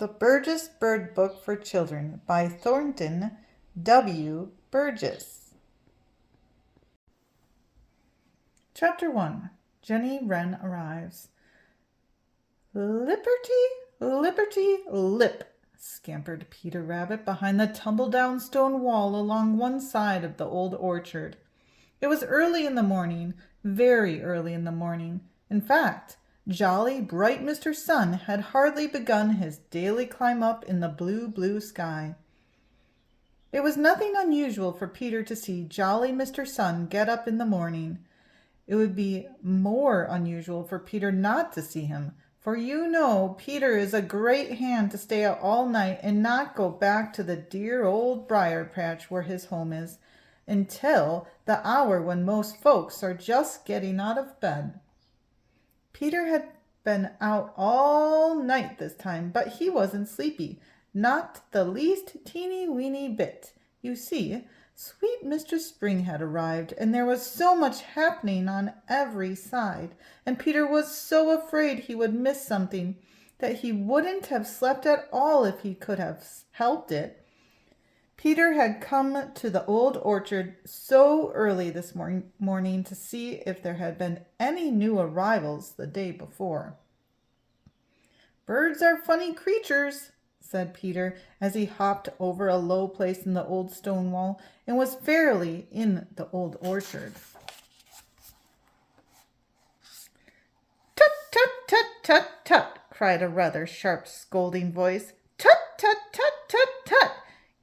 The Burgess Bird Book for Children by Thornton W. Burgess. Chapter 1. Jenny Wren Arrives. Lipperty, lipperty, lip, scampered Peter Rabbit behind the tumble-down stone wall along one side of the old orchard. It was early in the morning, very early in the morning. In fact, jolly, bright Mr. Sun had hardly begun his daily climb up in the blue, blue sky. It was nothing unusual for Peter to see jolly Mr. Sun get up in the morning. It would be more unusual for Peter not to see him, for you know Peter is a great hand to stay out all night and not go back to the dear old briar patch where his home is, until the hour when most folks are just getting out of bed. Peter had been out all night this time, but he wasn't sleepy, not the least teeny-weeny bit. You see, sweet Mistress Spring had arrived, and there was so much happening on every side, and Peter was so afraid he would miss something that he wouldn't have slept at all if he could have helped it. Peter had come to the old orchard so early this morning to see if there had been any new arrivals the day before. "Birds are funny creatures," said Peter as he hopped over a low place in the old stone wall and was fairly in the old orchard. "Tut, tut, tut, tut, tut," cried a rather sharp, scolding voice. "Tut, tut, tut, tut, tut.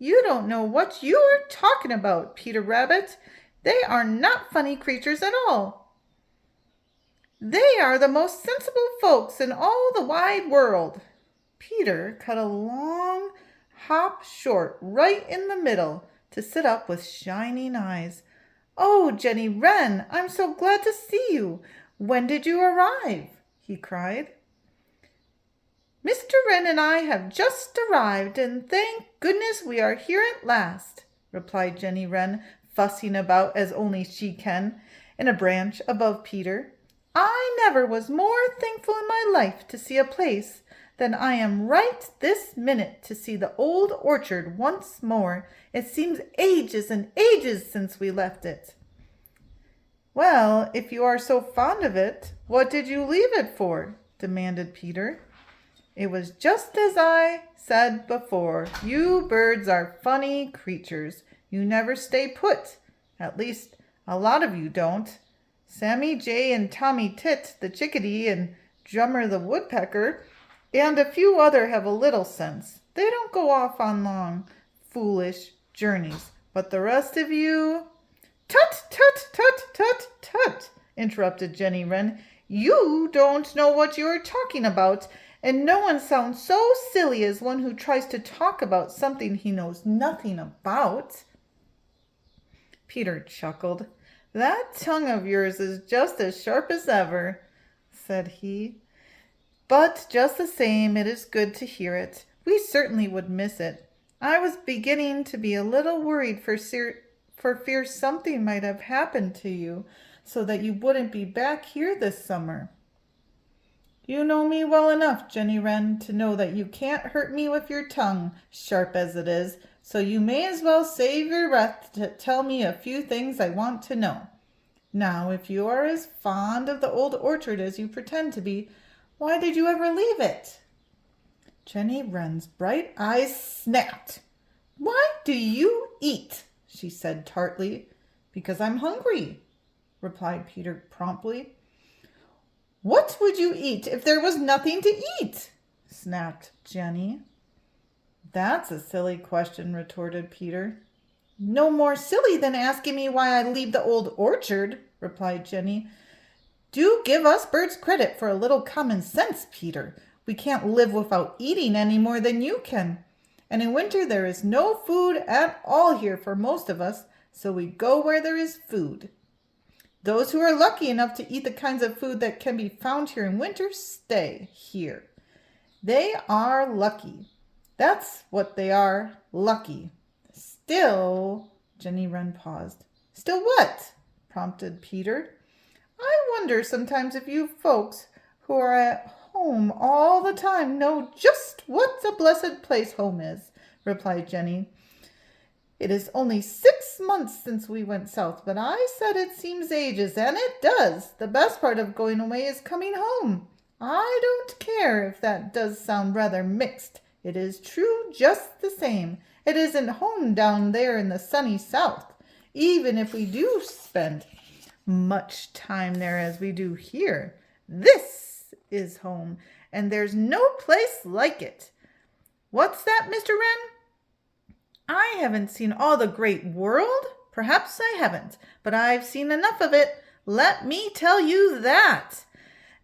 You don't know what you are talking about, Peter Rabbit. They are not funny creatures at all. They are the most sensible folks in all the wide world." Peter cut a long hop short right in the middle to sit up with shining eyes. "Oh, Jenny Wren, I'm so glad to see you. When did you arrive?" he cried. "Mr. Wren and I have just arrived, and thank goodness we are here at last," replied Jenny Wren, fussing about as only she can, in a branch above Peter. "I never was more thankful in my life to see a place than I am right this minute to see the old orchard once more. It seems ages and ages since we left it." "Well, if you are so fond of it, what did you leave it for?" demanded Peter. "It was just as I said before. You birds are funny creatures. You never stay put. At least, a lot of you don't. Sammy Jay and Tommy Tit the chickadee and Drummer the woodpecker and a few other have a little sense. They don't go off on long, foolish journeys. But the rest of you—" "Tut, tut, tut, tut, tut," interrupted Jenny Wren. "You don't know what you are talking about. And no one sounds so silly as one who tries to talk about something he knows nothing about." Peter chuckled. "That tongue of yours is just as sharp as ever," said he. "But just the same, it is good to hear it. We certainly would miss it. I was beginning to be a little worried for fear something might have happened to you, so that you wouldn't be back here this summer. You know me well enough, Jenny Wren, to know that you can't hurt me with your tongue, sharp as it is, so you may as well save your breath to tell me a few things I want to know. Now, if you are as fond of the old orchard as you pretend to be, why did you ever leave it?" Jenny Wren's bright eyes snapped. "Why do you eat?" she said tartly. "Because I'm hungry," replied Peter promptly. "What would you eat if there was nothing to eat?" snapped Jenny. "That's a silly question," retorted Peter. "No more silly than asking me why I leave the old orchard," replied Jenny. "Do give us birds credit for a little common sense, Peter. We can't live without eating any more than you can. And in winter there is no food at all here for most of us, so we go where there is food. Those who are lucky enough to eat the kinds of food that can be found here in winter stay here. They are lucky. That's what they are, lucky. Still—" Jenny Wren paused. "Still what?" prompted Peter. "I wonder sometimes if you folks who are at home all the time know just what a blessed place home is," replied Jenny. "It is only 6 months since we went south, but I said it seems ages, and it does. The best part of going away is coming home. I don't care if that does sound rather mixed. It is true just the same. It isn't home down there in the sunny south, even if we do spend much time there as we do here. This is home, and there's no place like it. What's that, Mr. Wren?" "I haven't seen all the great world. Perhaps I haven't, but I've seen enough of it. Let me tell you that.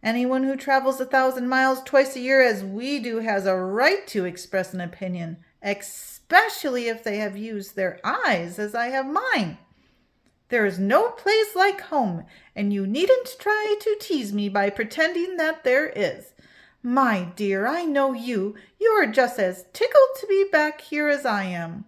Anyone who travels 1,000 miles twice a year as we do has a right to express an opinion, especially if they have used their eyes as I have mine. There is no place like home, and you needn't try to tease me by pretending that there is. My dear, I know you. You are just as tickled to be back here as I am."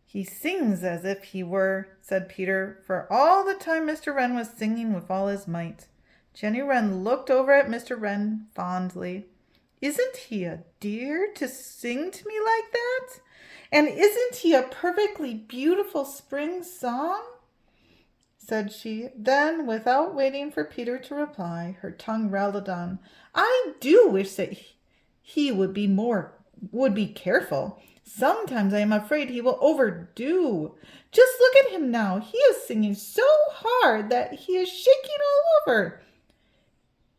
"He sings as if he were," said Peter, for all the time Mr. Wren was singing with all his might. Jenny Wren looked over at Mr. Wren fondly. "Isn't he a dear to sing to me like that? And isn't he a perfectly beautiful spring song?" said she. Then, without waiting for Peter to reply, her tongue rattled on. "I do wish that he would be careful. Sometimes I am afraid he will overdo. Just look at him now. He is singing so hard that he is shaking all over.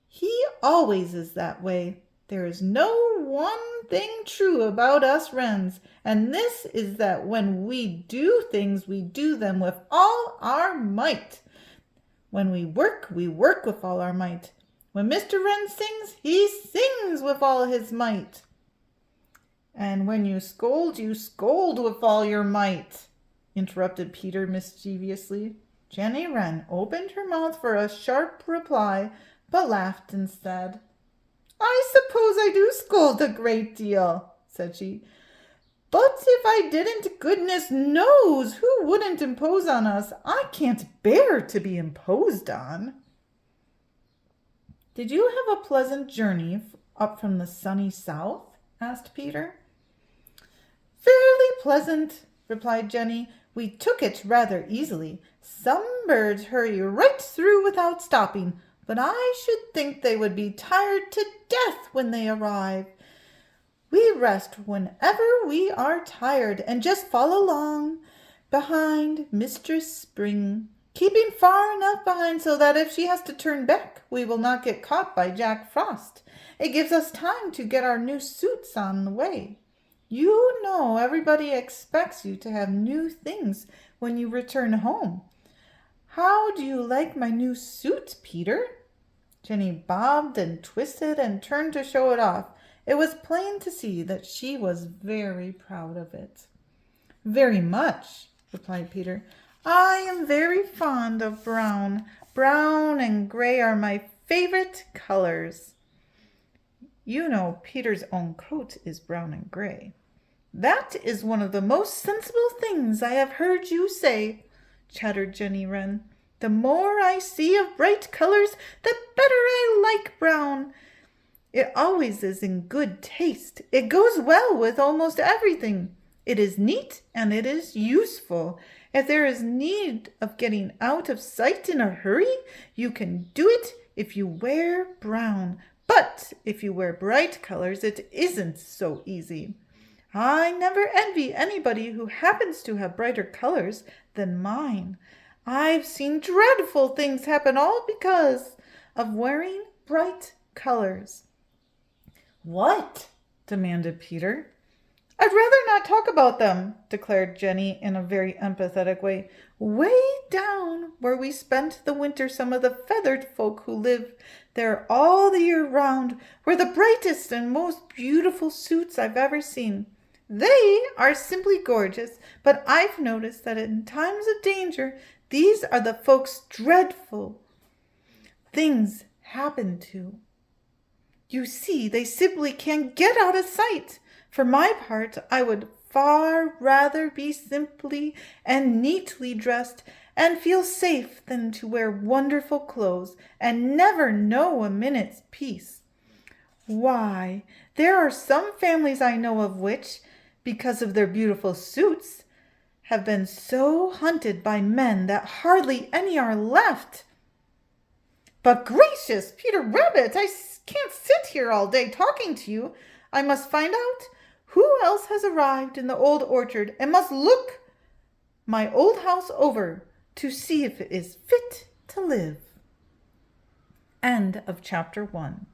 He always is that way. There is no one thing true about us wrens, and this is that when we do things, we do them with all our might. When we work with all our might. When Mr. Wren sings, he sings with all his might. And when you scold with all your might," interrupted Peter mischievously. Jenny Wren opened her mouth for a sharp reply, but laughed instead. "I suppose I do scold a great deal," said she. "But if I didn't, goodness knows who wouldn't impose on us. I can't bear to be imposed on." "Did you have a pleasant journey up from the sunny south?" asked Peter. "Fairly pleasant," replied Jenny. "We took it rather easily. Some birds hurry right through without stopping, but I should think they would be tired to death when they arrive. We rest whenever we are tired and just follow along behind Mistress Spring, keeping far enough behind so that if she has to turn back, we will not get caught by Jack Frost. It gives us time to get our new suits on the way. You know everybody expects you to have new things when you return home. How do you like my new suit, Peter?" Jenny bobbed and twisted and turned to show it off. It was plain to see that she was very proud of it. "Very much," replied Peter. "I am very fond of brown. Brown and gray are my favorite colors." You know Peter's own coat is brown and gray. "That is one of the most sensible things I have heard you say," chattered Jenny Wren. "The more I see of bright colors, the better I like brown. It always is in good taste. It goes well with almost everything. It is neat and it is useful. If there is need of getting out of sight in a hurry, you can do it if you wear brown. But if you wear bright colors, it isn't so easy. I never envy anybody who happens to have brighter colors than mine. I've seen dreadful things happen all because of wearing bright colors." "What?" demanded Peter. "I'd rather not talk about them," declared Jenny in a very empathetic way. "Way down where we spent the winter, some of the feathered folk who live there all the year round wear the brightest and most beautiful suits I've ever seen. They are simply gorgeous, but I've noticed that in times of danger, these are the folks dreadful things happen to. You see, they simply can't get out of sight. For my part, I would far rather be simply and neatly dressed and feel safe than to wear wonderful clothes and never know a minute's peace. Why, there are some families I know of which, because of their beautiful suits, have been so hunted by men that hardly any are left. But gracious, Peter Rabbit, I can't sit here all day talking to you. I must find out who else has arrived in the old orchard and must look my old house over to see if it is fit to live. End of chapter 1.